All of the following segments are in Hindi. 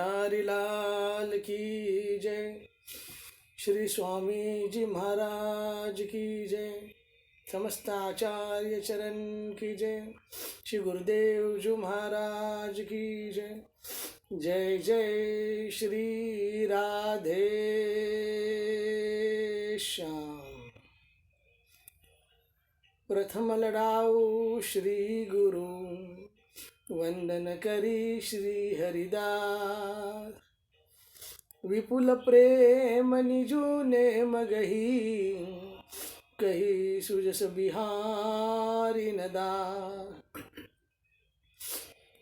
बिहारी लाल की जय। श्री स्वामी जी महाराज की जय। समस्त आचार्य चरण की जय। श्री गुरुदेव जी महाराज की जय। जय जय श्री राधे श्याम। प्रथम लड़ाऊ श्री गुरु, वंदन करी श्री हरिदास। विपुल प्रेम निजु ने मगही, कही सुजस बिहारी नदास।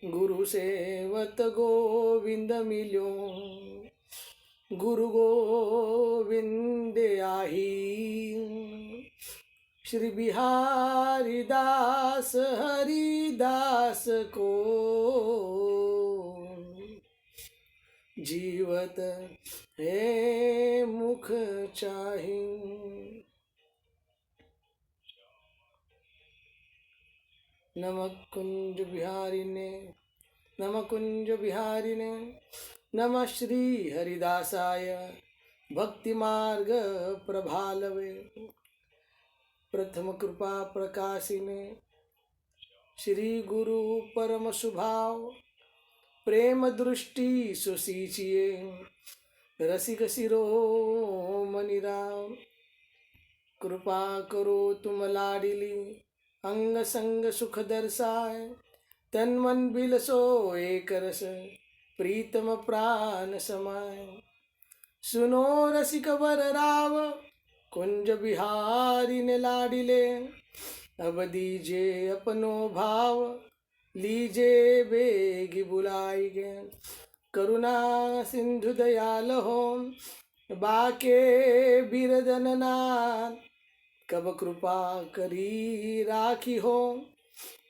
गुरु सेवत गोविंद मिल्यो, गुरु गोविंद आही। श्री बिहारी दास हरिदास को, जीवत है मुख चाहि। नमः कुंज बिहारिने, नमः कुंज बिहारिने, नमः श्री हरिदासाय भक्ति मार्ग प्रभालवे। प्रथम कृपा प्रकाशिने, श्री गुरु परम सुभाव। प्रेम दृष्टि सुसीचिए, रसिक शिरोमणि राम। कृपा करो तुम लाडिली, अंग संग सुख दर्शाए। तन मन बिलसो एक रस, प्रीतम प्राण समाए। सुनो रसिक वर राव, कुंज बिहारी ने लाडिले। अब दीजे अपनो भाव, लीजे बेगी बुलाई गे। करुणा सिंधु दयाल हो, बाके बिरदन नाथ। कब कृपा करी राखी हो,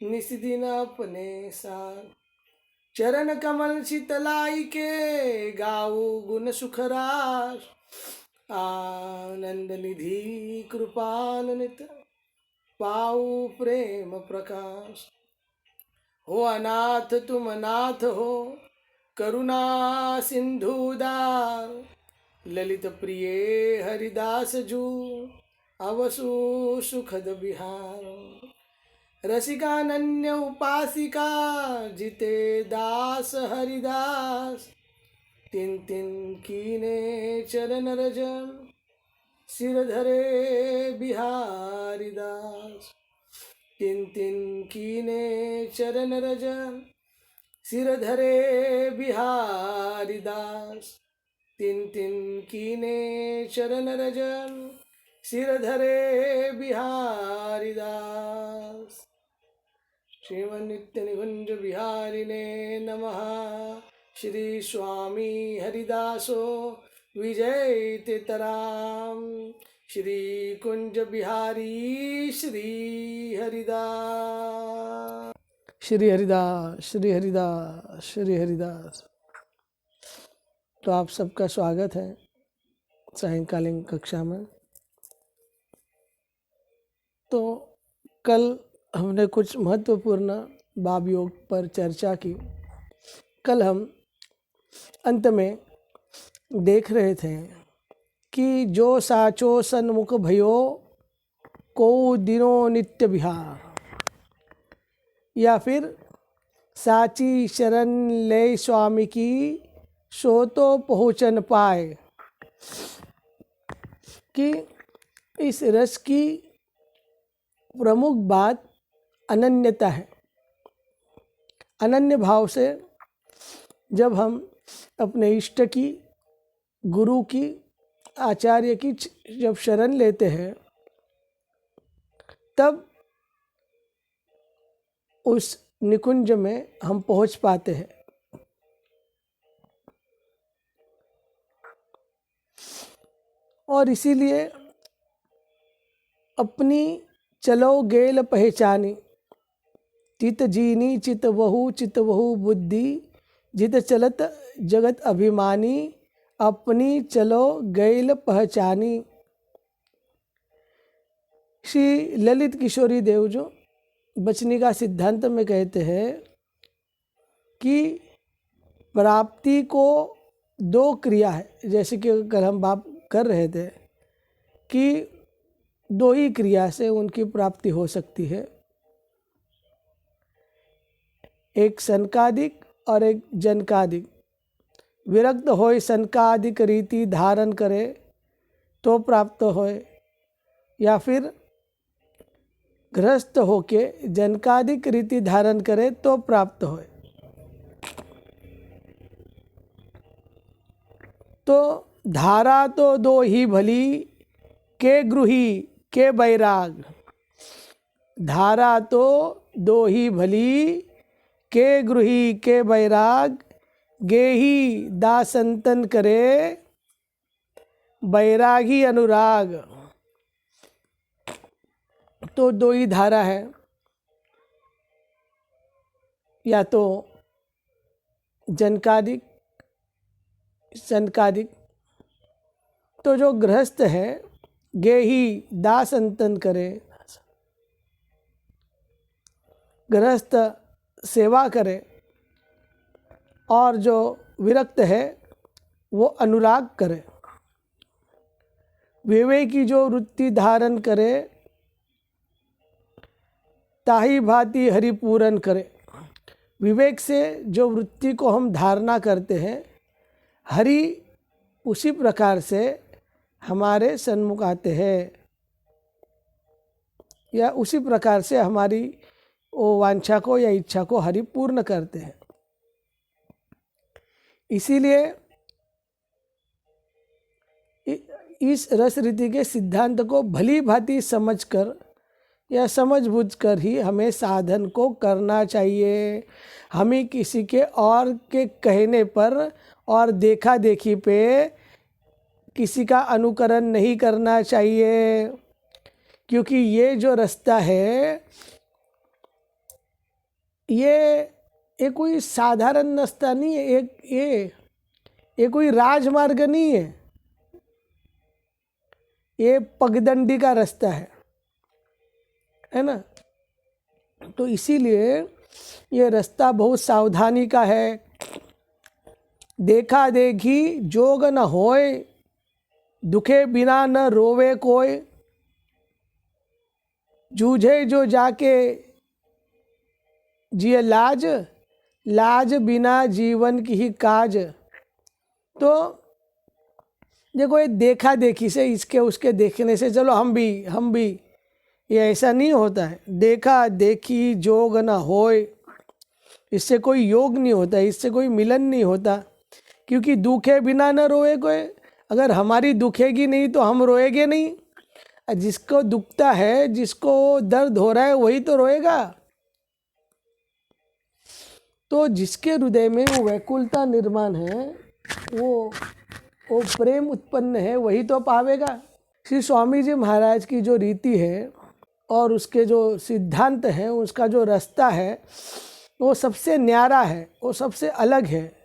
निस दिन अपने साथ। चरण कमल शीतलाई के, गाऊ गुण सुख रास। आनंद निधि कृपानित, पाऊ प्रेम प्रकाश। हो अनाथ तुम नाथ हो, करुणा सिंधु उदार। ललित प्रिय हरिदास जू, अवसु सुखद बिहार। रसिकानन्य उपासिका, जिते दास हरिदास। तिन तिन कीने चरण रजन, सिर धरे बिहारी दास। तिन तिन कीने चरण रजन, सिर धरे बिहारी दास। तिन तिन कीने चरण रजन, सिर धरे बिहारी दास। श्रीमन नित्य निकुंज बिहारिने नमः। श्री स्वामी हरिदासो विजय तेतराम। श्री कुंज बिहारी श्री हरिदास। श्री हरिदास, श्री हरिदास, श्री हरिदास। तो आप सबका स्वागत है सायंकालीन कक्षा में। तो कल हमने कुछ महत्वपूर्ण भाव योग पर चर्चा की। कल हम अंत में देख रहे थे कि जो साचो सन्मुख भयो, को दिनो नित्य बिहार। या फिर साची शरण ले स्वामी की, सो तो पहुँचन पाए। कि इस रस की प्रमुख बात अनन्यता है। अनन्य भाव से जब हम अपने इष्ट की, गुरु की, आचार्य की जब शरण लेते हैं, तब उस निकुंज में हम पहुंच पाते हैं। और इसीलिए अपनी चलो गेल पहचानी, चित जीनी चित वहु बुद्धि। जित चलत जगत अभिमानी, अपनी चलो गैल पहचानी। श्री ललित किशोरी देव जो बचनी का सिद्धांत में कहते हैं कि प्राप्ति को दो क्रिया है, जैसे कि कल हम बात कर रहे थे कि दो ही क्रिया से उनकी प्राप्ति हो सकती है, एक सनकादिक और एक जनकादिक। विरक्त होय सनकादिक रीति धारण करे तो प्राप्त होए, या फिर गृहस्थ होके जनकादिक रीति धारण करे तो प्राप्त होए। तो धारा तो दो ही भली के गृही के बैराग। धारा तो दो ही भली के गृही के बैराग, गेही दासंतन करे बैरागी अनुराग। तो दो ही धारा है, या तो जनकादिक सनकादिक। तो जो गृहस्थ है गेही दास अंतन करे, गृहस्थ सेवा करे, और जो विरक्त है वो अनुराग करे। विवेकी जो वृत्ति धारण करे ताही भांति हरिपूरन करे। विवेक से जो वृत्ति को हम धारणा करते हैं, हरि उसी प्रकार से हमारे सन्मुख आते हैं, या उसी प्रकार से हमारी वो वांछा को या इच्छा को हरि पूर्ण करते हैं। इसीलिए इस रस रीति के सिद्धांत को भली भांति समझकर या समझबूझकर ही हमें साधन को करना चाहिए। हमें किसी के और के कहने पर और देखा देखी पे किसी का अनुकरण नहीं करना चाहिए, क्योंकि ये जो रास्ता है ये कोई साधारण रास्ता नहीं है, ये कोई राजमार्ग नहीं है, ये पगडंडी का रास्ता है ना। तो इसीलिए ये रास्ता बहुत सावधानी का है। देखा देखी जोग न होए, दुखे बिना न रोवे कोई, जूझे जो जाके जिए लाज, लाज बिना जीवन की ही काज। तो देखो ये देखा देखी से, इसके उसके देखने से चलो हम भी, ये ऐसा नहीं होता है। देखा देखी जोग न होए, इससे कोई योग नहीं होता, इससे कोई मिलन नहीं होता, क्योंकि दुखे बिना न रोए कोई। अगर हमारी दुखेगी नहीं तो हम रोएंगे नहीं। जिसको दुखता है, जिसको दर्द हो रहा है, वही तो रोएगा। तो जिसके हृदय में वो वैकुलता निर्माण है, वो प्रेम उत्पन्न है, वही तो पावेगा। श्री स्वामी जी महाराज की जो रीति है और उसके जो सिद्धांत हैं, उसका जो रास्ता है, वो सबसे न्यारा है, वो सबसे अलग है।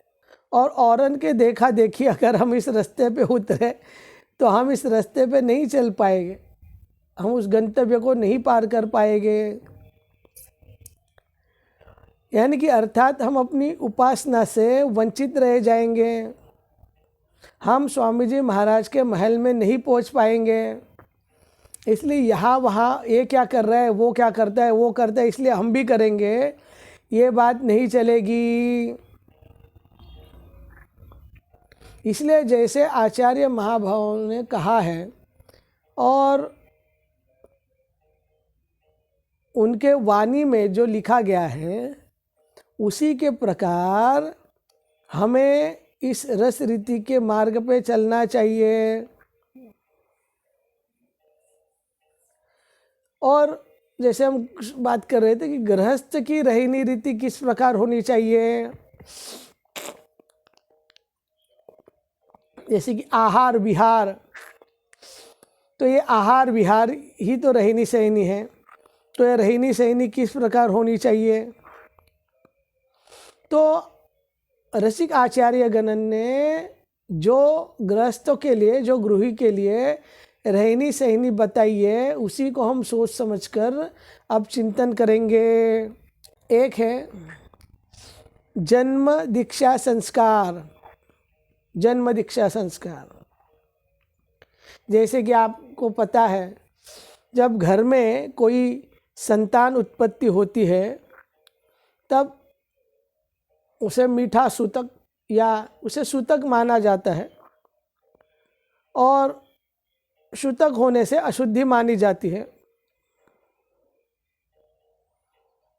और औरन के देखा देखी अगर हम इस रास्ते पे उतरे तो हम इस रास्ते पे नहीं चल पाएंगे, हम उस गंतव्य को नहीं पार कर पाएंगे। यानी कि अर्थात हम अपनी उपासना से वंचित रह जाएंगे, हम स्वामी जी महाराज के महल में नहीं पहुंच पाएंगे। इसलिए यहाँ वहाँ ये क्या कर रहा है, वो क्या करता है, वो करता है, इसलिए हम भी करेंगे, ये बात नहीं चलेगी। इसलिए जैसे आचार्य महाभाव ने कहा है और उनके वाणी में जो लिखा गया है, उसी के प्रकार हमें इस रस रीति के मार्ग पे चलना चाहिए। और जैसे हम बात कर रहे थे कि गृहस्थ की रहनी रीति किस प्रकार होनी चाहिए, जैसे कि आहार विहार, तो ये आहार विहार ही तो रहनी सहनी है। तो ये रहनी सहनी किस प्रकार होनी चाहिए, तो रसिक आचार्य गणन ने जो गृहस्थों के लिए, जो गृही के लिए रहनी सहनी बताई है, उसी को हम सोच समझकर अब चिंतन करेंगे। एक है जन्म दीक्षा संस्कार। जन्म दीक्षा संस्कार, जैसे कि आपको पता है, जब घर में कोई संतान उत्पत्ति होती है तब उसे मीठा सूतक या उसे सूतक माना जाता है, और सूतक होने से अशुद्धि मानी जाती है।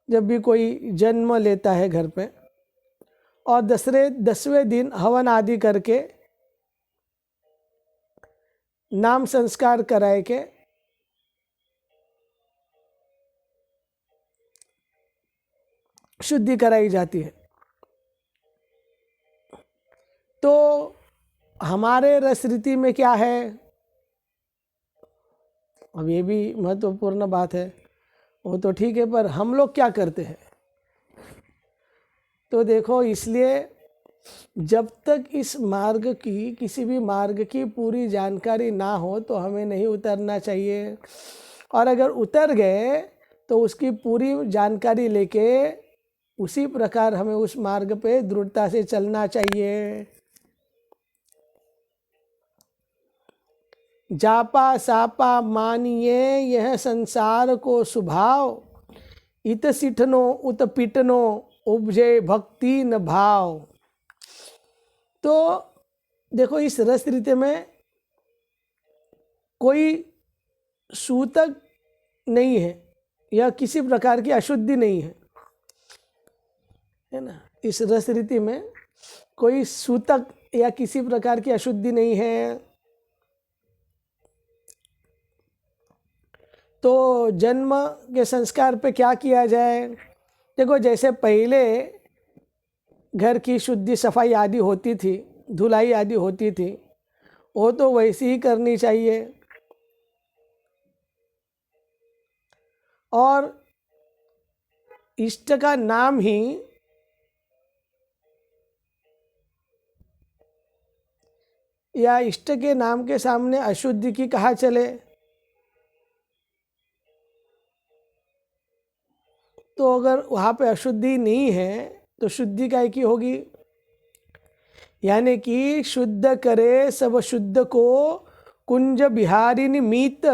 जब भी कोई जन्म लेता है घर पे, और 10वें दिन हवन आदि करके नाम संस्कार कराए के शुद्धि कराई जाती है। तो हमारे रस रीति में क्या है, अब ये भी महत्वपूर्ण बात है, वो तो ठीक है, पर हम लोग क्या करते हैं? तो देखो, इसलिए जब तक इस मार्ग की, किसी भी मार्ग की पूरी जानकारी ना हो तो हमें नहीं उतरना चाहिए, और अगर उतर गए तो उसकी पूरी जानकारी लेके उसी प्रकार हमें उस मार्ग पे दृढ़ता से चलना चाहिए। जापा सापा मानिए यह संसार को स्वभाव, इत सिठनो उत पिटनो उपजे भक्ति न भाव। तो देखो, इस रस रीति में कोई सूतक नहीं है या किसी प्रकार की अशुद्धि नहीं है ना। इस रस रीति में कोई सूतक या किसी प्रकार की अशुद्धि नहीं है। तो जन्म के संस्कार पे क्या किया जाए? देखो, जैसे पहले घर की शुद्धि सफाई आदि होती थी, धुलाई आदि होती थी, वो तो वैसी ही करनी चाहिए। और इष्ट का नाम ही या इष्ट के नाम के सामने अशुद्धि की कहा चले? तो अगर वहाँ पे अशुद्धि नहीं है तो शुद्धि काय की होगी? यानी कि शुद्ध करे सब शुद्ध को कुंज बिहारिनी मीत,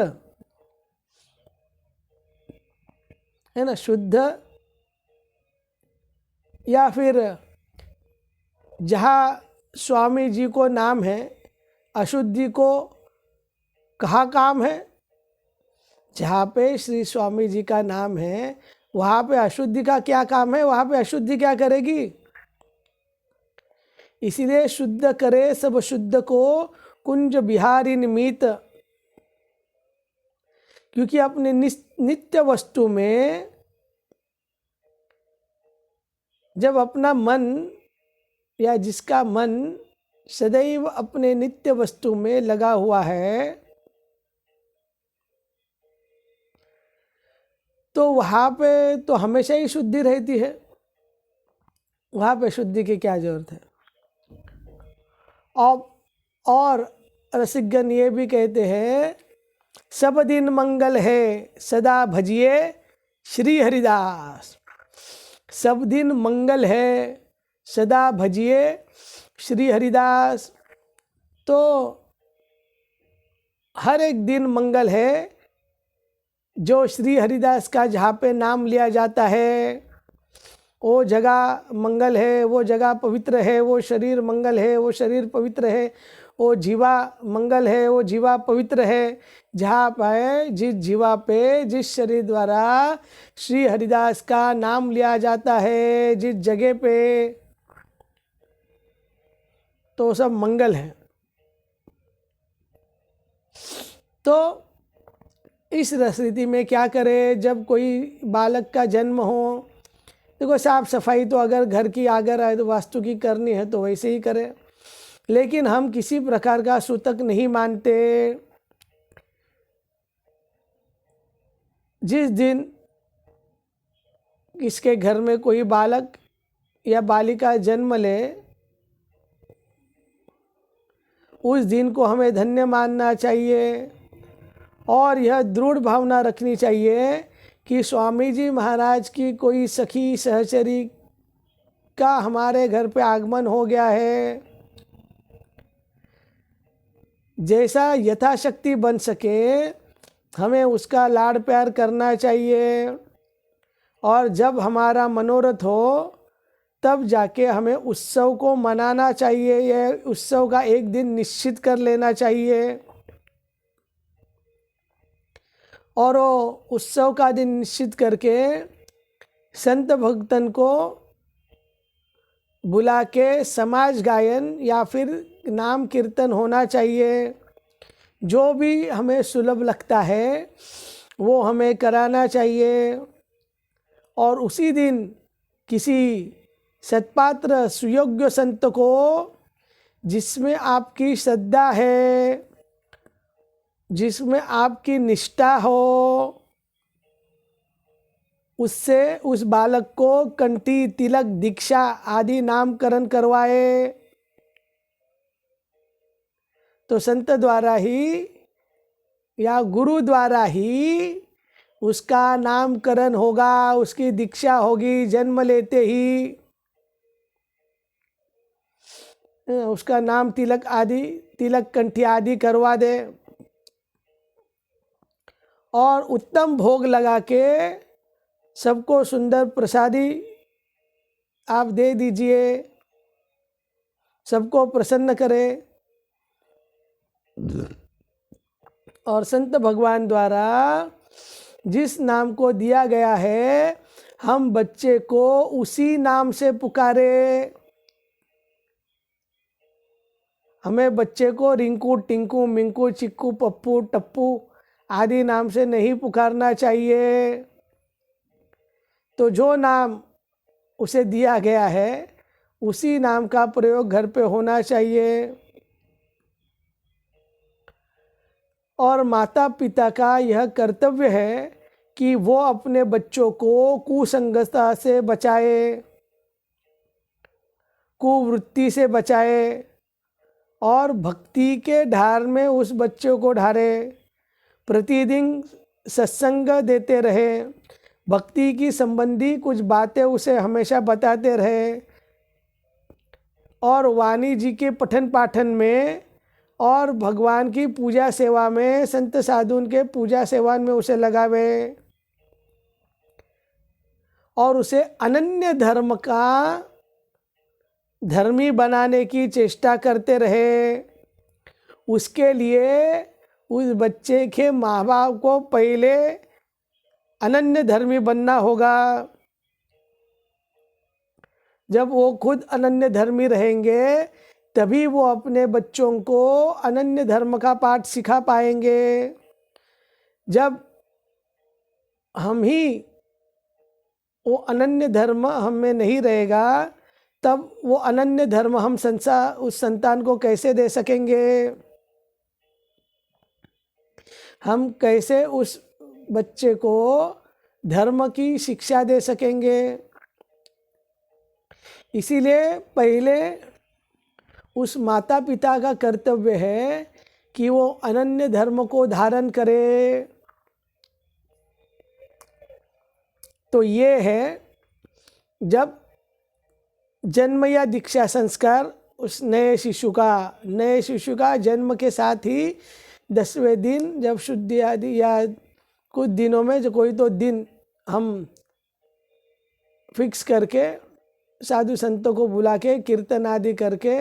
है ना। शुद्ध या फिर जहाँ स्वामी जी को नाम है, अशुद्धि को कहाँ काम है? जहाँ पे श्री स्वामी जी का नाम है वहाँ पे अशुद्धि का क्या काम है? वहाँ पे अशुद्धि क्या करेगी? इसीलिए शुद्ध करे सब शुद्ध को कुंज बिहारी निमित, क्योंकि अपने नित्य वस्तु में जब अपना मन या जिसका मन सदैव अपने नित्य वस्तु में लगा हुआ है तो वहाँ पे तो हमेशा ही शुद्धि रहती है। वहाँ पे शुद्धि की क्या जरूरत है? और रसिकगण ये भी कहते हैं, सब दिन मंगल है सदा भजिए श्री हरिदास। सब दिन मंगल है सदा भजिए श्री हरिदास। तो हर एक दिन मंगल है, जो श्री हरिदास का जहाँ पे नाम लिया जाता है वो जगह मंगल है, वो जगह पवित्र है, वो शरीर मंगल है, वो शरीर पवित्र है, वो जीवा मंगल है, वो जीवा पवित्र है। जहाँ पे जिस जीवा पे जिस शरीर द्वारा श्री हरिदास का नाम लिया जाता है, जिस जगह पे, तो सब मंगल है। तो इस स्थिति में क्या करें? जब कोई बालक का जन्म हो, देखो साफ सफाई तो अगर घर की अगर वास्तु की करनी है तो वैसे ही करें, लेकिन हम किसी प्रकार का सूतक नहीं मानते। जिस दिन किसके घर में कोई बालक या बालिका जन्म ले, उस दिन को हमें धन्य मानना चाहिए और यह दृढ़ भावना रखनी चाहिए कि स्वामी जी महाराज की कोई सखी सहचरी का हमारे घर पे आगमन हो गया है। जैसा यथाशक्ति बन सके हमें उसका लाड़ प्यार करना चाहिए, और जब हमारा मनोरथ हो तब जाके हमें उत्सव को मनाना चाहिए। यह उत्सव का एक दिन निश्चित कर लेना चाहिए, और वो उत्सव का दिन निश्चित करके संत भक्तन को बुला के समाज गायन या फिर नाम कीर्तन होना चाहिए। जो भी हमें सुलभ लगता है वो हमें कराना चाहिए, और उसी दिन किसी सत्पात्र सुयोग्य संत को जिसमें आपकी श्रद्धा है, जिसमें आपकी निष्ठा हो, उससे उस बालक को कंठी, तिलक, दीक्षा आदि नामकरण करवाए। तो संत द्वारा ही या गुरु द्वारा ही उसका नामकरण होगा, उसकी दीक्षा होगी। जन्म लेते ही उसका नाम तिलक आदि, तिलक कंठी आदि करवा दे, और उत्तम भोग लगा के सबको सुंदर प्रसादी आप दे दीजिए, सबको प्रसन्न करें। और संत भगवान द्वारा जिस नाम को दिया गया है हम बच्चे को उसी नाम से पुकारे। हमें बच्चे को रिंकू, टिंकू, मिंकू, चिक्कू, पप्पू, टप्पू आदि नाम से नहीं पुकारना चाहिए। तो जो नाम उसे दिया गया है उसी नाम का प्रयोग घर पे होना चाहिए। और माता पिता का यह कर्तव्य है कि वो अपने बच्चों को कुसंगतता से बचाए, कुवृत्ति से बचाए, और भक्ति के धार में उस बच्चों को ढारे। प्रतिदिन सत्संग देते रहे, भक्ति की संबंधी कुछ बातें उसे हमेशा बताते रहे, और वाणी जी के पठन पाठन में और भगवान की पूजा सेवा में, संत साधुन के पूजा सेवा में उसे लगावे, और उसे अनन्य धर्म का धर्मी बनाने की चेष्टा करते रहे। उसके लिए उस बच्चे के माँ बाप को पहले अनन्य धर्मी बनना होगा। जब वो खुद अनन्य धर्मी रहेंगे तभी वो अपने बच्चों को अनन्य धर्म का पाठ सिखा पाएंगे। जब हम ही वो अनन्य धर्म हम में नहीं रहेगा तब वो अनन्य धर्म हम उस संतान को कैसे दे सकेंगे। हम कैसे उस बच्चे को धर्म की शिक्षा दे सकेंगे। इसीलिए पहले उस माता पिता का कर्तव्य है कि वो अनन्य धर्म को धारण करे। तो ये है जब जन्म या दीक्षा संस्कार उस नए शिशु का जन्म के साथ ही 10वें दिन जब शुद्धि आदि या कुछ दिनों में जो कोई तो दिन हम फिक्स करके साधु संतों को बुला के कीर्तन आदि करके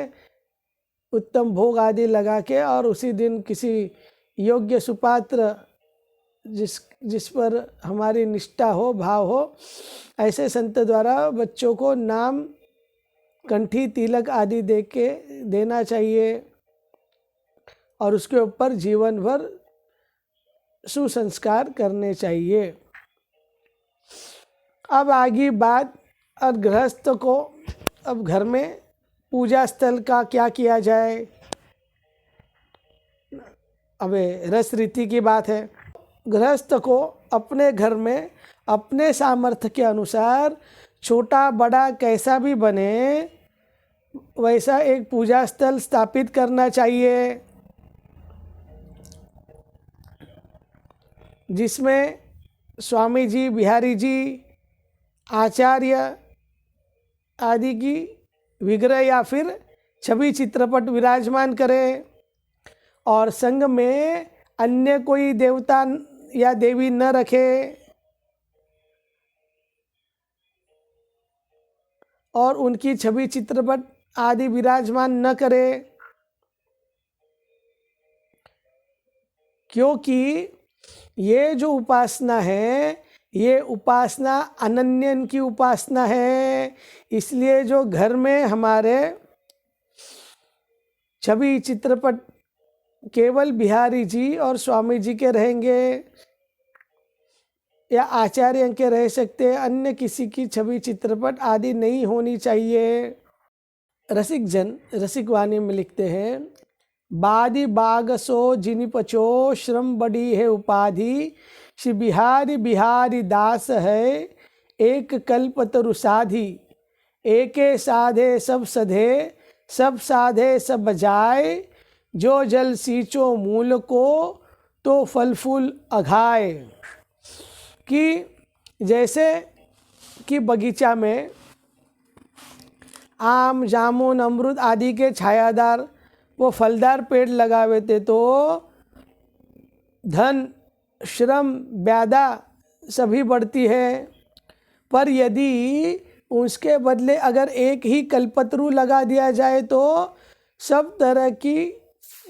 उत्तम भोग आदि लगा के और उसी दिन किसी योग्य सुपात्र जिस पर हमारी निष्ठा हो, भाव हो, ऐसे संत द्वारा बच्चों को नाम, कंठी, तिलक आदि देना चाहिए और उसके ऊपर जीवन भर सुसंस्कार करने चाहिए। अब आगे बात और गृहस्थ को अब घर में पूजा स्थल का क्या किया जाए। अब रस रीति की बात है। गृहस्थ को अपने घर में अपने सामर्थ्य के अनुसार छोटा बड़ा कैसा भी बने वैसा एक पूजा स्थल स्थापित करना चाहिए, जिसमें स्वामी जी, बिहारी जी, आचार्य आदि की विग्रह या फिर छवि चित्रपट विराजमान करे और संग में अन्य कोई देवता या देवी न रखे और उनकी छवि चित्रपट आदि विराजमान न करे, क्योंकि ये जो उपासना है ये उपासना अनन्यन की उपासना है। इसलिए जो घर में हमारे छवि चित्रपट केवल बिहारी जी और स्वामी जी के रहेंगे या आचार्य के रह सकते, अन्य किसी की छवि चित्रपट आदि नहीं होनी चाहिए। रसिक जन रसिक वाणी में लिखते हैं, बादी बाग सो जिनि पचो श्रम बड़ी है उपाधि, श्री बिहारी बिहारी दास है एक कल्प तरु साधी, एके साधे सब सधे सब साधे सब बजाए, जो जल सींचो मूल को तो फल फूल अघाए। कि जैसे कि बगीचा में आम जामुन अमरूद आदि के छायादार वो फलदार पेड़ लगावे थे तो धन श्रम व्यादा सभी बढ़ती है, पर यदि उसके बदले अगर एक ही कल्पतरु लगा दिया जाए तो सब तरह की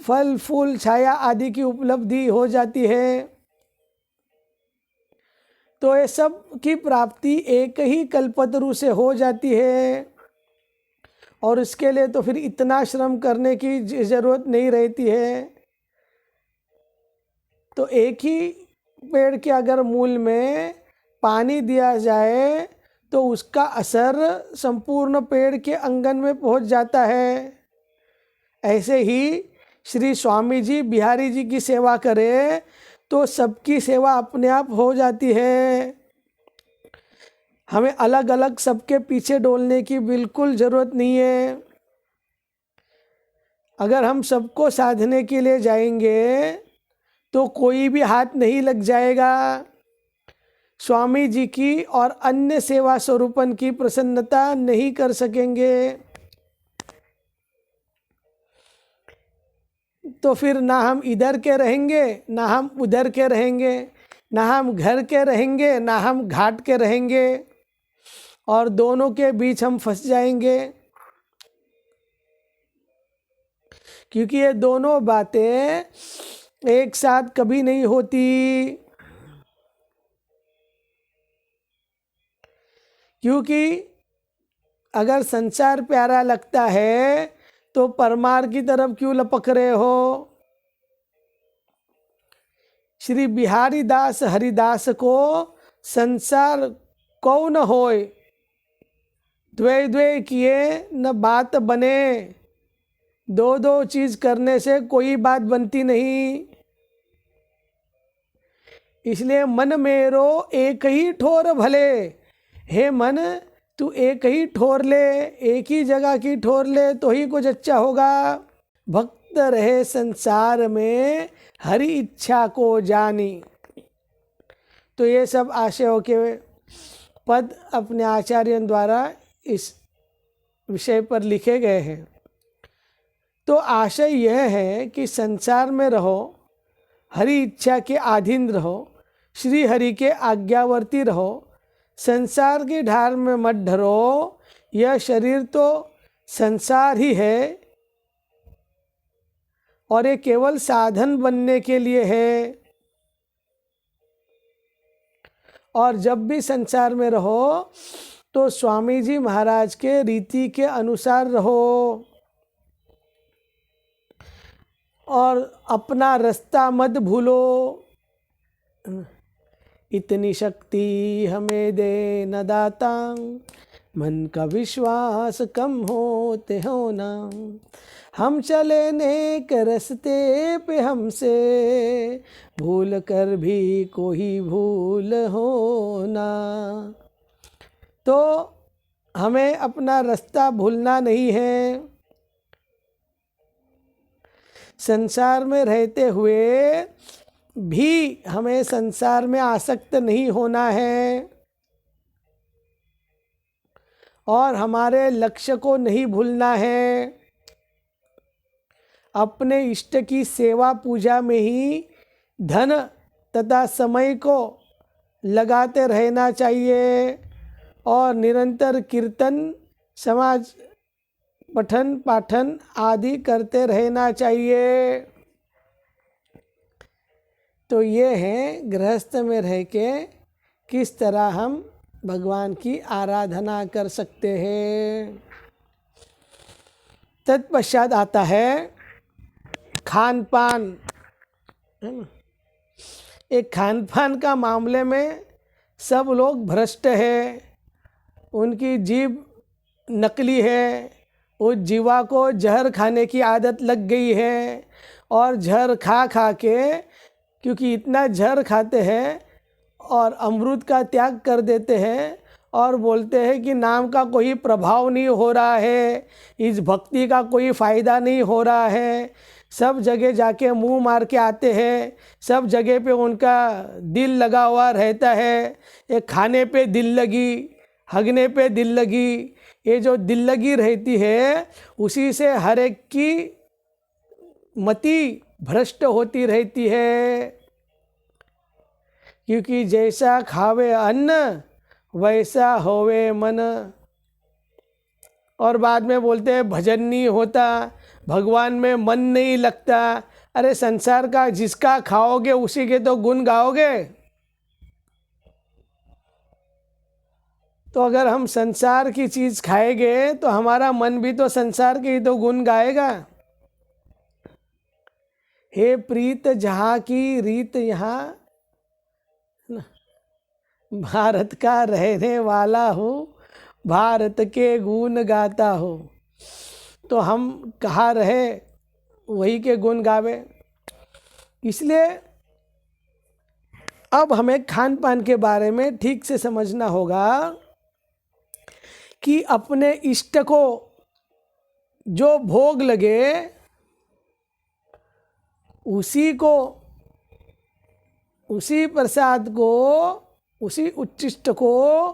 फल फूल छाया आदि की उपलब्धि हो जाती है। तो ये सब की प्राप्ति एक ही कल्पतरु से हो जाती है और इसके लिए तो फिर इतना श्रम करने की ज़रूरत नहीं रहती है। तो एक ही पेड़ के अगर मूल में पानी दिया जाए तो उसका असर संपूर्ण पेड़ के अंगन में पहुंच जाता है। ऐसे ही श्री स्वामी जी बिहारी जी की सेवा करें तो सबकी सेवा अपने आप हो जाती है। हमें अलग अलग सबके पीछे डोलने की बिल्कुल ज़रूरत नहीं है। अगर हम सबको साधने के लिए जाएंगे तो कोई भी हाथ नहीं लग जाएगा। स्वामी जी की और अन्य सेवा स्वरूपन की प्रसन्नता नहीं कर सकेंगे। तो फिर ना हम इधर के रहेंगे ना हम उधर के रहेंगे, ना हम घर के रहेंगे ना हम घाट के रहेंगे, और दोनों के बीच हम फंस जाएंगे। क्योंकि ये दोनों बातें एक साथ कभी नहीं होती। क्योंकि अगर संसार प्यारा लगता है तो परमार की तरफ क्यों लपक रहे हो। श्री बिहारी दास हरिदास को संसार कौन होय, द्वे द्वे किए न बात बने। दो दो चीज करने से कोई बात बनती नहीं। इसलिए मन मेरो एक ही ठोर भले, हे मन तू एक ही ठोर ले, एक ही जगह की ठोर ले तो ही कुछ अच्छा होगा। भक्त रहे संसार में हरि इच्छा को जानी। तो ये सब आशयों के पद अपने आचार्यों द्वारा इस विषय पर लिखे गए हैं। तो आशय यह है कि संसार में रहो, हरि इच्छा के अधीन रहो, श्री हरि के आज्ञावर्ती रहो, संसार की ढाल में मत ढरो। यह शरीर तो संसार ही है और ये केवल साधन बनने के लिए है। और जब भी संसार में रहो तो स्वामी जी महाराज के रीति के अनुसार रहो और अपना रास्ता मत भूलो। इतनी शक्ति हमें दे न दाता, मन का विश्वास कम होते हो ना। हम चले नेक रास्ते पे हमसे, भूल कर भी कोई भूल हो ना। तो हमें अपना रास्ता भूलना नहीं है। संसार में रहते हुए भी हमें संसार में आसक्त नहीं होना है और हमारे लक्ष्य को नहीं भूलना है। अपने इष्ट की सेवा पूजा में ही धन तथा समय को लगाते रहना चाहिए और निरंतर कीर्तन, समाज पठन पाठन आदि करते रहना चाहिए। तो ये है गृहस्थ में रह के किस तरह हम भगवान की आराधना कर सकते हैं। तत्पश्चात आता है खान पान, है ना। एक खान पान का मामले में सब लोग भ्रष्ट है, उनकी जीभ नकली है, उस जीवा को जहर खाने की आदत लग गई है और जहर खा खा के, क्योंकि इतना जहर खाते हैं और अमृत का त्याग कर देते हैं और बोलते हैं कि नाम का कोई प्रभाव नहीं हो रहा है, इस भक्ति का कोई फ़ायदा नहीं हो रहा है। सब जगह जाके मुंह मार के आते हैं, सब जगह पे उनका दिल लगा हुआ रहता है। एक खाने पे दिल लगी, हगने पे दिल लगी, ये जो दिल लगी रहती है उसी से हर एक की मति भ्रष्ट होती रहती है। क्योंकि जैसा खावे अन्न वैसा होवे मन। और बाद में बोलते हैं भजन नहीं होता, भगवान में मन नहीं लगता। अरे संसार का जिसका खाओगे उसी के तो गुण गाओगे। तो अगर हम संसार की चीज़ खाएंगे तो हमारा मन भी तो संसार के ही तो गुण गाएगा। हे प्रीत जहाँ की रीत यहाँ, भारत का रहने वाला हूँ, भारत के गुण गाता हूँ। तो हम कहाँ रहे वही के गुण गावे। इसलिए अब हमें खान पान के बारे में ठीक से समझना होगा कि अपने इष्ट को जो भोग लगे उसी को, उसी प्रसाद को, उसी उच्चिष्ट को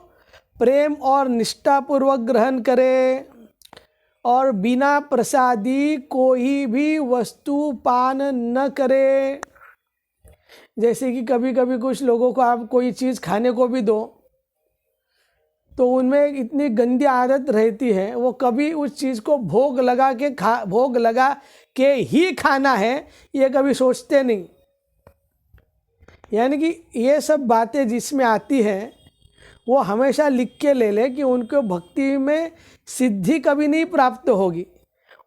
प्रेम और निष्ठापूर्वक ग्रहण करे और बिना प्रसादी कोई भी वस्तु पान न करे। जैसे कि कभी कभी कुछ लोगों को आप कोई चीज़ खाने को भी दो तो उनमें इतनी गंदी आदत रहती है, वो कभी उस चीज़ को भोग लगा के ही खाना है ये कभी सोचते नहीं। यानी कि ये सब बातें जिसमें आती हैं वो हमेशा लिख के ले ले कि उनको भक्ति में सिद्धि कभी नहीं प्राप्त होगी।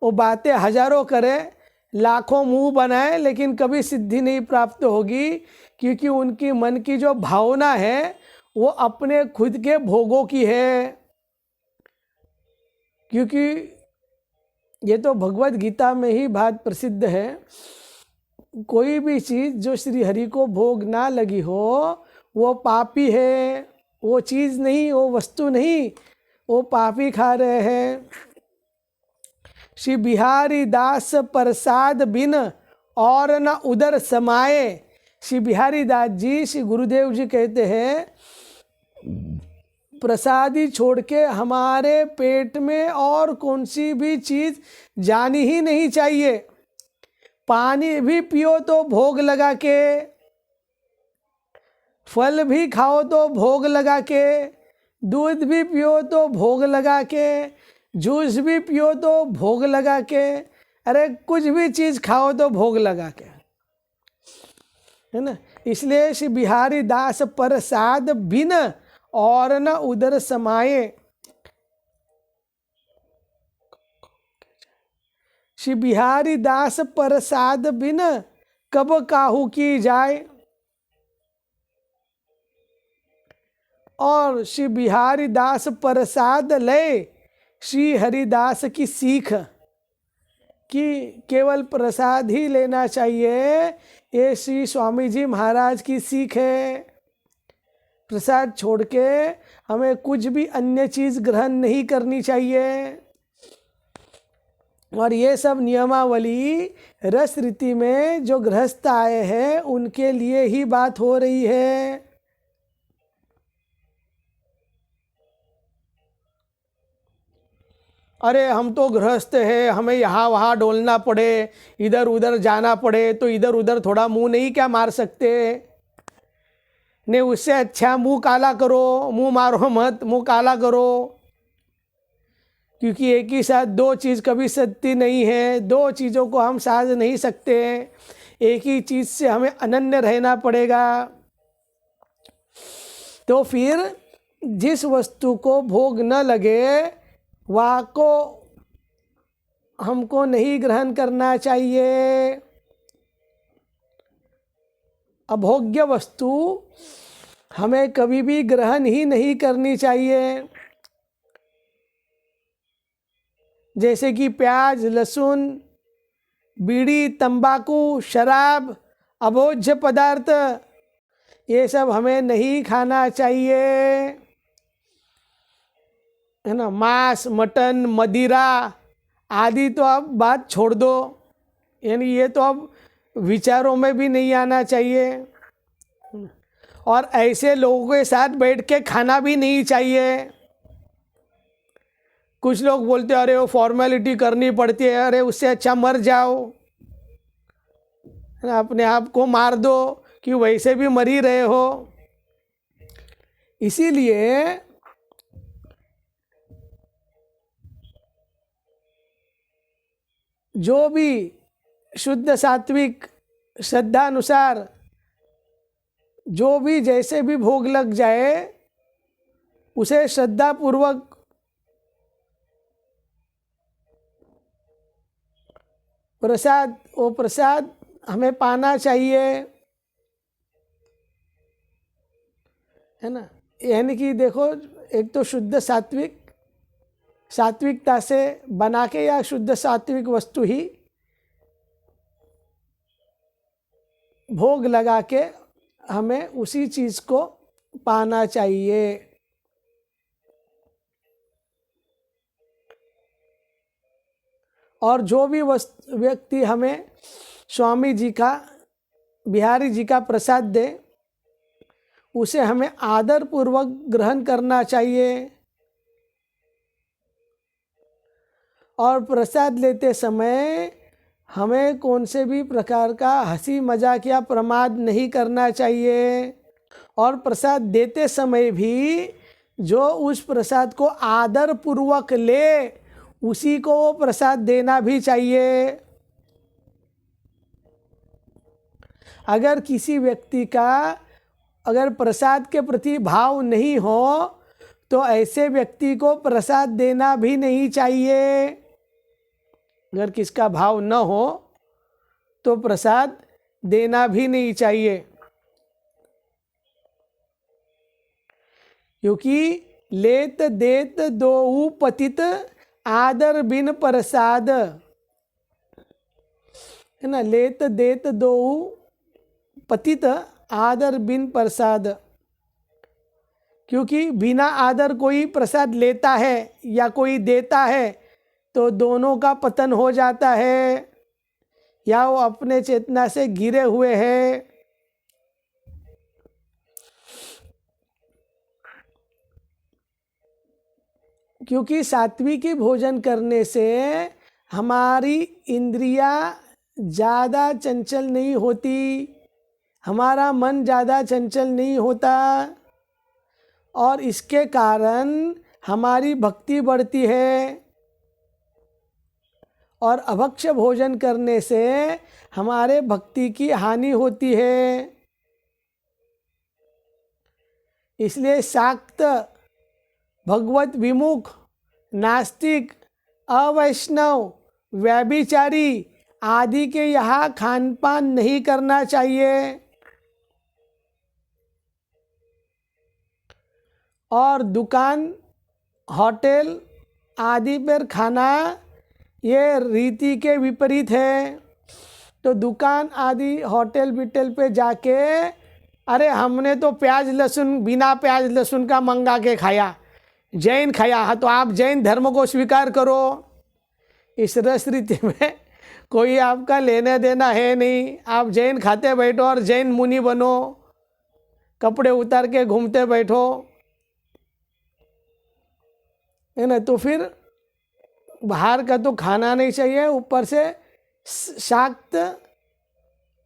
वो बातें हजारों करे, लाखों मुंह बनाए, लेकिन कभी सिद्धि नहीं प्राप्त होगी, क्योंकि उनकी मन की जो भावना है वो अपने खुद के भोगों की है। क्योंकि ये तो भगवत गीता में ही बात प्रसिद्ध है, कोई भी चीज़ जो श्री हरि को भोग ना लगी हो वो पापी है। वो चीज़ नहीं, वो वस्तु नहीं, वो पापी खा रहे हैं। श्री बिहारी दास प्रसाद बिन और न उदर समाये। श्री बिहारी दास जी, श्री गुरुदेव जी कहते हैं प्रसादी छोड़ के हमारे पेट में और कौन सी भी चीज़ जानी ही नहीं चाहिए। पानी भी पियो तो भोग लगा के, फल भी खाओ तो भोग लगा के, दूध भी पियो तो भोग लगा के, जूस भी पियो तो भोग लगा के, अरे कुछ भी चीज़ खाओ तो भोग लगा के, है ना। इसलिए श्री बिहारी दास प्रसाद बिन और न उदर समाये। श्री बिहारी दास प्रसाद बिन कब काहू की जाए। और श्री बिहारी दास प्रसाद लय श्री हरिदास की सीख कि केवल प्रसाद ही लेना चाहिए, ये श्री स्वामी जी महाराज की सीख है। प्रसाद छोड़ के हमें कुछ भी अन्य चीज़ ग्रहण नहीं करनी चाहिए। और ये सब नियमावली रस रीति में जो गृहस्थ आए हैं उनके लिए ही बात हो रही है। अरे हम तो गृहस्थ है, हमें यहाँ वहाँ डोलना पड़े, इधर उधर जाना पड़े, तो इधर उधर थोड़ा मुंह नहीं क्या मार सकते? नहीं, उससे अच्छा मुंह काला करो, मुंह मारो मत, मुंह काला करो। क्योंकि एक ही साथ दो चीज़ कभी सत्य नहीं है, दो चीज़ों को हम साझ नहीं सकते। एक ही चीज़ से हमें अनन्य रहना पड़ेगा। तो फिर जिस वस्तु को भोग न लगे वह को हमको नहीं ग्रहण करना चाहिए। अभोग्य वस्तु हमें कभी भी ग्रहण ही नहीं करनी चाहिए। जैसे कि प्याज, लहसुन, बीड़ी, तंबाकू, शराब, अभोज्य पदार्थ, ये सब हमें नहीं खाना चाहिए, है ना। मांस, मटन, मदिरा आदि तो अब बात छोड़ दो, यानी ये तो अब विचारों में भी नहीं आना चाहिए। और ऐसे लोगों के साथ बैठ के खाना भी नहीं चाहिए। कुछ लोग बोलते हैं अरे वो फॉर्मेलिटी करनी पड़ती है, अरे उससे अच्छा मर जाओ, अपने आप को मार दो, कि वैसे भी मर ही रहे हो। इसीलिए जो भी शुद्ध सात्विक श्रद्धानुसार जो भी जैसे भी भोग लग जाए उसे श्रद्धा पूर्वक वो प्रसाद हमें पाना चाहिए, है ना। यानी कि देखो, एक तो शुद्ध सात्विकता से बना के या शुद्ध सात्विक वस्तु ही भोग लगा के हमें उसी चीज़ को पाना चाहिए। और जो भी व्यक्ति हमें स्वामी जी का, बिहारी जी का प्रसाद दे उसे हमें आदर पूर्वक ग्रहण करना चाहिए। और प्रसाद लेते समय हमें कौन से भी प्रकार का हंसी मजाक या प्रमाद नहीं करना चाहिए। और प्रसाद देते समय भी जो उस प्रसाद को आदर पूर्वक ले उसी को वो प्रसाद देना भी चाहिए। अगर किसी व्यक्ति का अगर प्रसाद के प्रति भाव नहीं हो तो ऐसे व्यक्ति को प्रसाद देना भी नहीं चाहिए। अगर किसका भाव न हो तो प्रसाद देना भी नहीं चाहिए, क्योंकि लेत देत दोऊ पतित आदर बिन प्रसाद, है ना। लेत देत दोऊ पतित आदर बिन प्रसाद, क्योंकि बिना आदर कोई प्रसाद लेता है या कोई देता है तो दोनों का पतन हो जाता है, या वो अपने चेतना से गिरे हुए हैं। क्योंकि सात्विकी भोजन करने से हमारी इंद्रियां ज़्यादा चंचल नहीं होती, हमारा मन ज़्यादा चंचल नहीं होता, और इसके कारण हमारी भक्ति बढ़ती है। और अभक्ष्य भोजन करने से हमारे भक्ति की हानि होती है। इसलिए शाक्त, भगवत विमुख, नास्तिक, अवैष्णव, व्यभिचारी आदि के यहाँ खान पान नहीं करना चाहिए। और दुकान, होटल आदि पर खाना ये रीति के विपरीत है। तो दुकान आदि होटल बिटल पे जाके अरे हमने तो प्याज लहसुन, बिना प्याज लहसुन का मंगा के खाया, जैन खाया, हाँ तो आप जैन धर्म को स्वीकार करो। इस रस रीति में कोई आपका लेने देना है नहीं। आप जैन खाते बैठो और जैन मुनि बनो, कपड़े उतार के घूमते बैठो, है ना। तो फिर बाहर का तो खाना नहीं चाहिए, ऊपर से शाक्त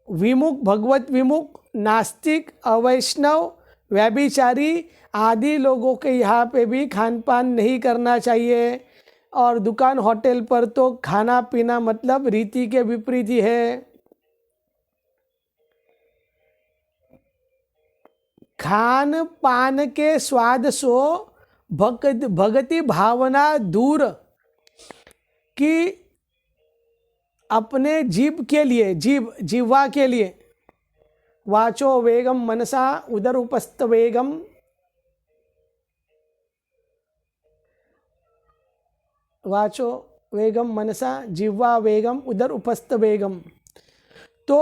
विमुख, भगवत विमुख, नास्तिक, अवैष्णव, व्यभिचारी आदि लोगों के यहाँ पे भी खान पान नहीं करना चाहिए। और दुकान होटल पर तो खाना पीना मतलब रीति के विपरीत ही है। खान पान के स्वाद सो भक्ति भावना दूर की अपने जीव के लिए, जीवा के लिए वाचो वेगम मनसा उदर उपस्थ वेगम, वाचो वेगम मनसा जिह्वा वेगम उदर उपस्थ वेगम। तो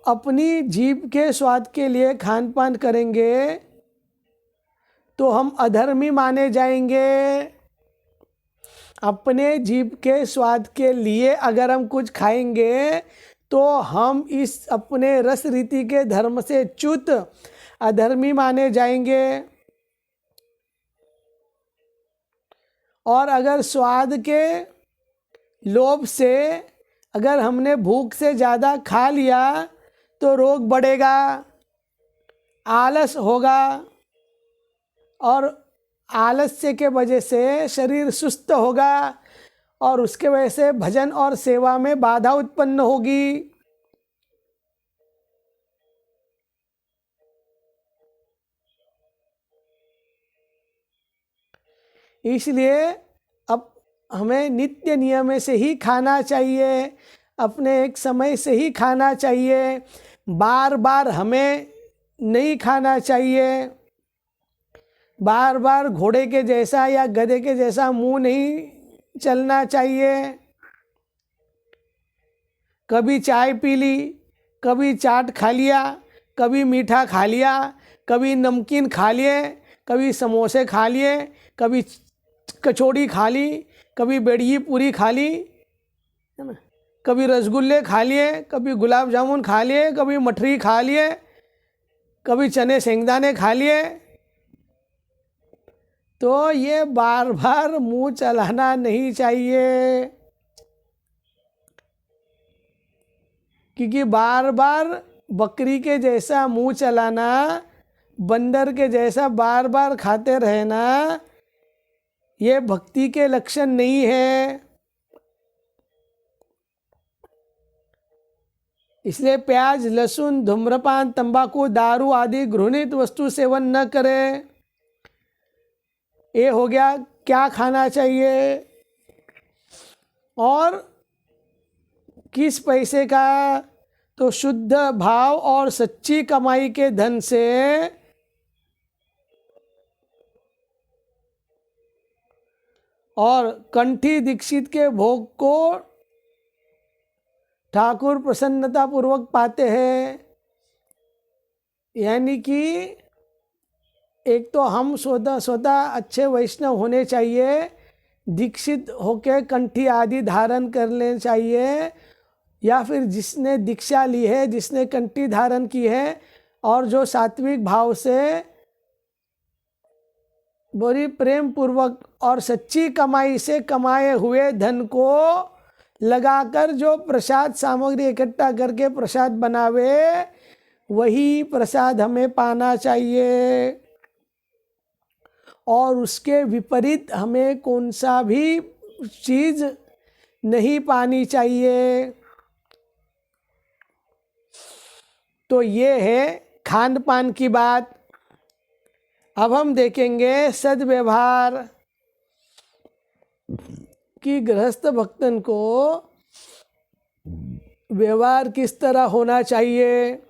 अपनी जीभ के स्वाद के लिए खान पान करेंगे तो हम अधर्मी माने जाएंगे। अपने जीभ के स्वाद के लिए अगर हम कुछ खाएंगे तो हम इस अपने रस रीति के धर्म से च्युत अधर्मी माने जाएंगे। और अगर स्वाद के लोभ से अगर हमने भूख से ज़्यादा खा लिया तो रोग बढ़ेगा, आलस होगा, और आलस्य के वजह से शरीर सुस्त होगा और उसके वजह से भजन और सेवा में बाधा उत्पन्न होगी। इसलिए अब हमें नित्य नियम से ही खाना चाहिए, अपने एक समय से ही खाना चाहिए, बार बार हमें नहीं खाना चाहिए। बार बार घोड़े के जैसा या गधे के जैसा मुंह नहीं चलना चाहिए। कभी चाय पी ली, कभी चाट खा लिया, कभी मीठा खा लिया, कभी नमकीन खा लिए, कभी समोसे खा लिए, कभी कचौड़ी खा ली, कभी बेड़गी पूरी खा ली, है ना, कभी रसगुल्ले खा लिए, कभी गुलाब जामुन खा लिए, कभी मठरी खा लिए, कभी चने शेंगदाने खा लिए। तो ये बार बार मुंह चलाना नहीं चाहिए, क्योंकि बार बार बकरी के जैसा मुंह चलाना, बंदर के जैसा बार बार खाते रहना, ये भक्ति के लक्षण नहीं है। इसलिए प्याज, लहसुन, धूम्रपान, तंबाकू, दारू आदि घृणित वस्तु सेवन न करें। ये हो गया क्या खाना चाहिए और किस पैसे का। तो शुद्ध भाव और सच्ची कमाई के धन से और कंठी दीक्षित के भोग को ठाकुर प्रसन्नता पूर्वक पाते हैं। यानी कि एक तो हम स्वतः अच्छे वैष्णव होने चाहिए, दीक्षित होकर कंठी आदि धारण कर लेना चाहिए, या फिर जिसने दीक्षा ली है, जिसने कंठी धारण की है और जो सात्विक भाव से बड़ी प्रेम पूर्वक और सच्ची कमाई से कमाए हुए धन को लगाकर जो प्रसाद सामग्री इकट्ठा करके प्रसाद बनावे, वही प्रसाद हमें पाना चाहिए। और उसके विपरीत हमें कौन सा भी चीज़ नहीं पानी चाहिए। तो ये है खान पान की बात। अब हम देखेंगे सद्व्यवहार कि गृहस्थ भक्तन को व्यवहार किस तरह होना चाहिए।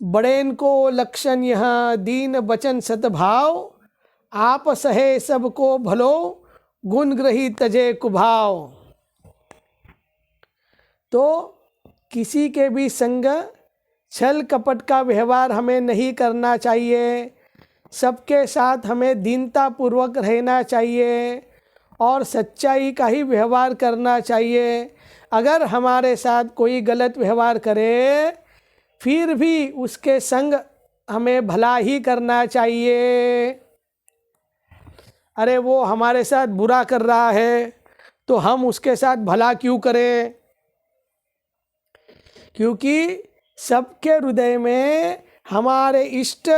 बड़ेन को लक्षण यहाँ दीन बचन सतभाव, आप सहे सबको भलो गुण ग्रही तजे कुभाव। तो किसी के भी संग छल कपट का व्यवहार हमें नहीं करना चाहिए, सबके साथ हमें दीनता पूर्वक रहना चाहिए और सच्चाई का ही व्यवहार करना चाहिए। अगर हमारे साथ कोई गलत व्यवहार करे फिर भी उसके संग हमें भला ही करना चाहिए। अरे वो हमारे साथ बुरा कर रहा है तो हम उसके साथ भला क्यों करें, क्योंकि सबके हृदय में हमारे इष्ट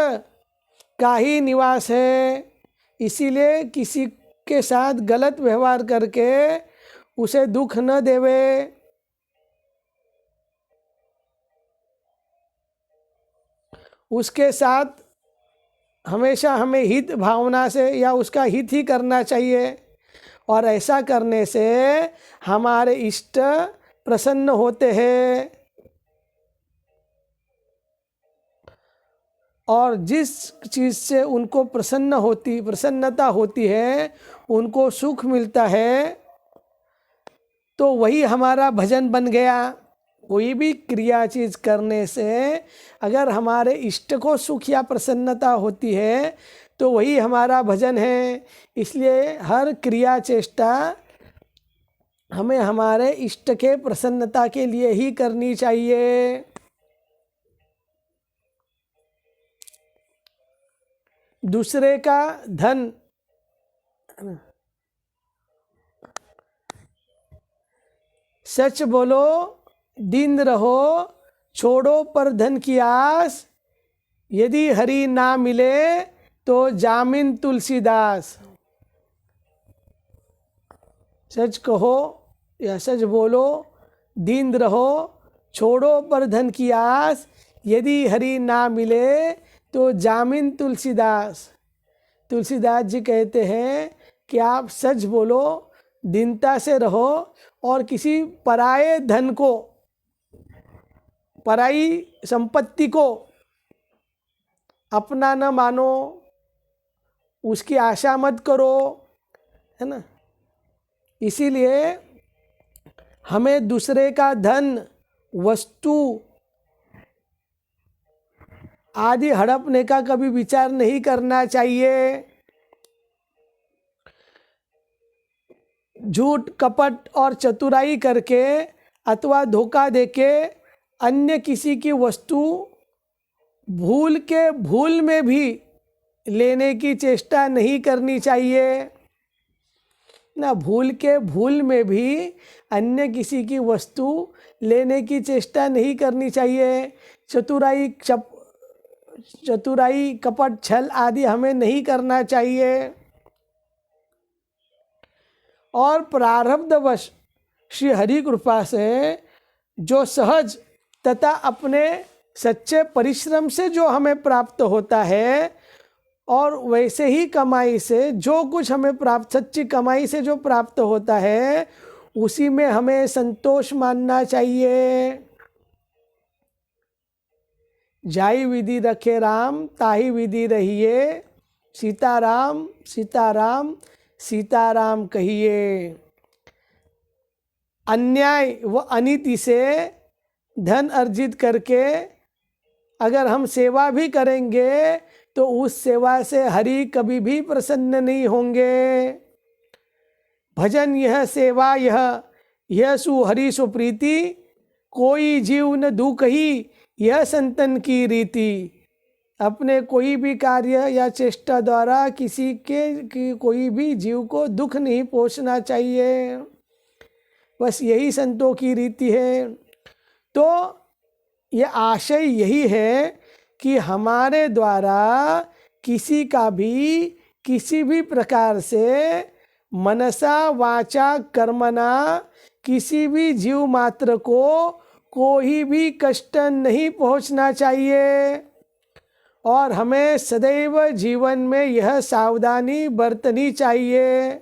का ही निवास है। इसीलिए किसी के साथ गलत व्यवहार करके उसे दुख न देवे। उसके साथ हमेशा हमें हित भावना से या उसका हित ही करना चाहिए, और ऐसा करने से हमारे इष्ट प्रसन्न होते हैं। और जिस चीज़ से उनको प्रसन्नता होती है, उनको सुख मिलता है, तो वही हमारा भजन बन गया। कोई भी क्रिया चीज करने से अगर हमारे इष्ट को सुख या प्रसन्नता होती है तो वही हमारा भजन है। इसलिए हर क्रिया चेष्टा हमें हमारे इष्ट के प्रसन्नता के लिए ही करनी चाहिए। दूसरे का धन, सच बोलो दीन रहो, छोड़ो पर धन की आस, यदि हरि ना मिले तो जामिन तुलसीदास। सच कहो या सच बोलो, दीन रहो, छोड़ो पर धन की आस, यदि हरि ना मिले तो जामिन तुलसीदास। तुलसीदास जी कहते हैं कि आप सच बोलो, दीनता से रहो, और किसी पराये धन को, पराई संपत्ति को अपना न मानो, उसकी आशा मत करो, है ना। इसीलिए हमें दूसरे का धन, वस्तु आदि हड़पने का कभी विचार नहीं करना चाहिए। झूठ कपट और चतुराई करके अथवा धोखा देके अन्य किसी की वस्तु भूल में भी लेने की चेष्टा नहीं करनी चाहिए ना। भूल में भी अन्य किसी की वस्तु लेने की चेष्टा नहीं करनी चाहिए। चतुराई कपट छल आदि हमें नहीं करना चाहिए। और प्रारब्धवश श्री हरि कृपा से जो सहज तथा अपने सच्चे परिश्रम से जो हमें प्राप्त होता है, और वैसे ही कमाई से जो कुछ हमें प्राप्त, सच्ची कमाई से जो प्राप्त होता है, उसी में हमें संतोष मानना चाहिए। जाई विधि रखे राम, ताही विधि रहिए, सीताराम सीताराम सीताराम कहिए। अन्याय व अनीति से धन अर्जित करके अगर हम सेवा भी करेंगे तो उस सेवा से हरि कभी भी प्रसन्न नहीं होंगे। भजन यह सेवा यह सु हरि सु प्रीति, कोई जीव न दुख ही यह संतन की रीति। अपने कोई भी कार्य या चेष्टा द्वारा किसी के कोई भी जीव को दुख नहीं पहुंचना चाहिए, बस यही संतों की रीति है। तो ये आशय यही है कि हमारे द्वारा किसी का भी किसी भी प्रकार से मनसा वाचा कर्मणा किसी भी जीव मात्र को कोई भी कष्ट नहीं पहुंचना चाहिए। और हमें सदैव जीवन में यह सावधानी बरतनी चाहिए,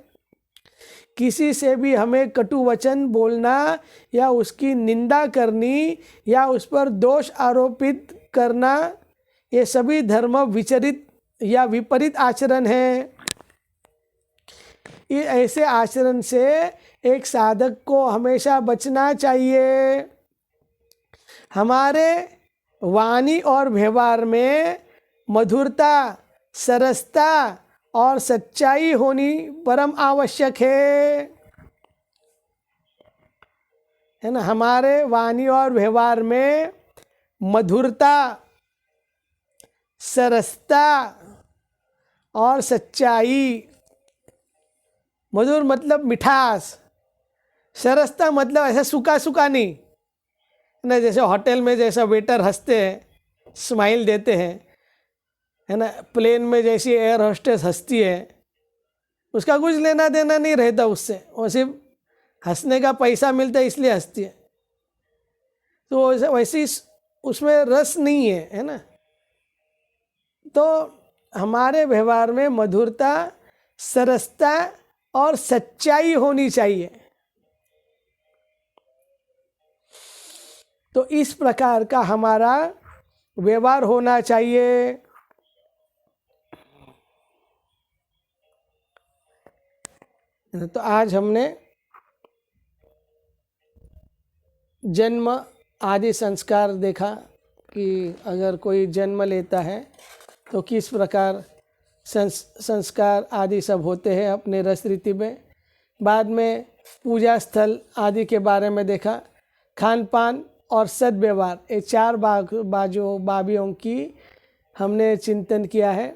किसी से भी हमें कटु वचन बोलना या उसकी निंदा करनी या उस पर दोष आरोपित करना, ये सभी धर्म विचरित या विपरीत आचरण है। ये ऐसे आचरण से एक साधक को हमेशा बचना चाहिए। हमारे वाणी और व्यवहार में मधुरता, सरसता और सच्चाई होनी परम आवश्यक है ना। हमारे वाणी और व्यवहार में मधुरता, सरसता और सच्चाई मधुर मतलब मिठास, सरसता मतलब ऐसा सूखा सूखा नहीं ना, जैसे होटल में जैसा वेटर हंसते हैं, स्माइल देते हैं, है ना, प्लेन में जैसी एयर होस्टेस हंसती है, उसका कुछ लेना देना नहीं रहता उससे, वो सिर्फ हंसने का पैसा मिलता है इसलिए हंसती है। तो वैसे उसमें रस नहीं है ना। तो हमारे व्यवहार में मधुरता, सरसता और सच्चाई होनी चाहिए। तो इस प्रकार का हमारा व्यवहार होना चाहिए। तो आज हमने जन्म आदि संस्कार देखा कि अगर कोई जन्म लेता है तो किस प्रकार संस्कार आदि सब होते हैं अपने रस रीति में। बाद में पूजा स्थल आदि के बारे में देखा, खान पान और सद्व्यवहार, ये चार बाबियों की हमने चिंतन किया है।